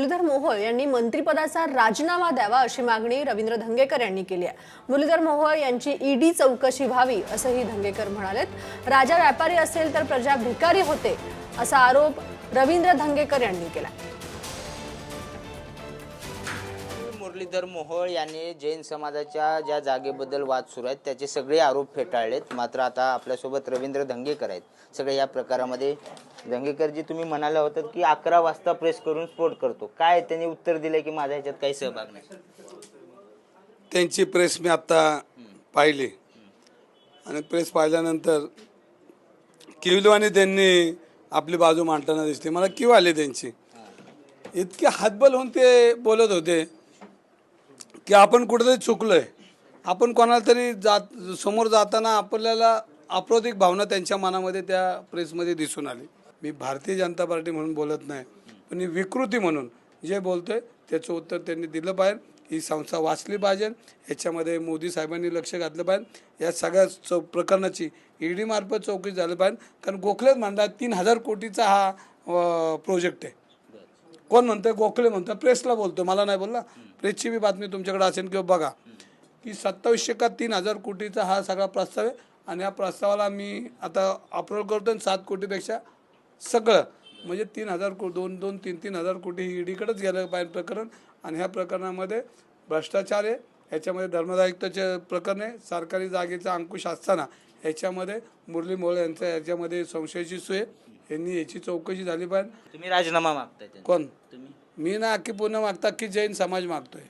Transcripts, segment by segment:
मुरलीधर मोहोळ यांनी मंत्रिपदाचा राजीनामा द्यावा अशी मागणी रवींद्र धंगेकर यांनी केली आहे। मुरलीधर मोहोळ यांची ईडी चौकशी व्हावी असंही धंगेकर म्हणालेत। राजा व्यापारी असेल तर प्रजा भिकारी होते असा आरोप रवींद्र धंगेकर यांनी केला। मुरलीधर मोहोळ यांनी जैन समाजाच्या ज्या जागेबद्दल वाद सुरू आहेत त्याचे सगळे आरोप फेटाळलेत। मात्र आता आपल्यासोबत रवींद्र धंगेकर आहेत। सगळे या प्रकारामध्ये धंगेकरजी तुम्ही म्हणाला होतात की 11 वाजता प्रेस करून स्फोट करतो, काय त्यांनी उत्तर दिले की माझ्या ह्याच्यात काही सहभाग नाही? त्यांची प्रेस मी आता पाहिली आणि प्रेस पाहिल्यानंतर किविलवाने त्यांनी आपली बाजू मांडताना दिसते। मला किव आले त्यांची, इतके हातबल होऊन ते बोलत होते की आपण कुठेतरी चुकलोय, आपण कोणाला तरी समोर जाताना आपल्याला अप्रौतिक भावना त्यांच्या मनामध्ये त्या प्रेसमध्ये दिसून आली। मी भारतीय जनता पार्टी म्हणून बोलत नाही, पण ही विकृती म्हणून जे बोलतोय त्याचं उत्तर त्यांनी दिलं पाहिजे। ही संस्था वाचली पाहिजे, ह्याच्यामध्ये मोदी साहेबांनी लक्ष घातलं पाहिजे। या सगळ्या प्रकरणाची ईडी मार्फत चौकशी झाली पाहिजे, कारण गोखलेच म्हणतात 3000 कोटीचा हा प्रोजेक्ट आहे। कोण म्हणतोय? गोखले म्हणतो, प्रेसला बोलतो, मला नाही बोलला। प्रेसची बी बातमी तुमच्याकडे असेल किंवा बघा की 2700 का 3000 कोटीचा हा सगळा प्रस्ताव आहे आणि या प्रस्तावाला मी आता अप्रूव्ह करतो 7 कोटीपेक्षा सगळं म्हणजे 3000 कोटी 2-3 कोटी ही ईडीकडेच गेलं पाहिजे प्रकरण। आणि ह्या प्रकरणामध्ये भ्रष्टाचार आहे, ह्याच्यामध्ये धर्मदायुक्ताचे प्रकरण आहे, सरकारी जागेचा अंकुश असताना ह्याच्यामध्ये मुरली मोहोळ यांच्या ह्याच्यामध्ये संशयाची सोय, यांनी याची चौकशी झाली पाहिजे। तुम्ही राजीनामा मागताय? कोण? तुम्ही? मी ना अख्खी पूर्ण मागता की जैन समाज मागतोय,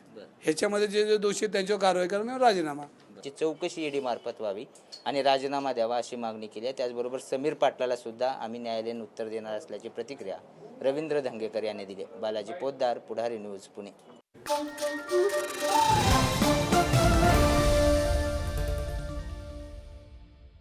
ह्याच्यामध्ये जे दोषी त्यांच्यावर कारवाई करा, मी राजीनामा। चौकशी ईडी मार्फत व्हावी आणि राजीनामा द्यावा अशी मागणी केली आहे। त्याचबरोबर समीर पाटलाला सुद्धा आम्ही न्यायालयीन उत्तर देणार असल्याची प्रतिक्रिया रवींद्र धंगेकर यांनी दिली। बालाजी पोद्दार, पुढारी न्यूज, पुणे।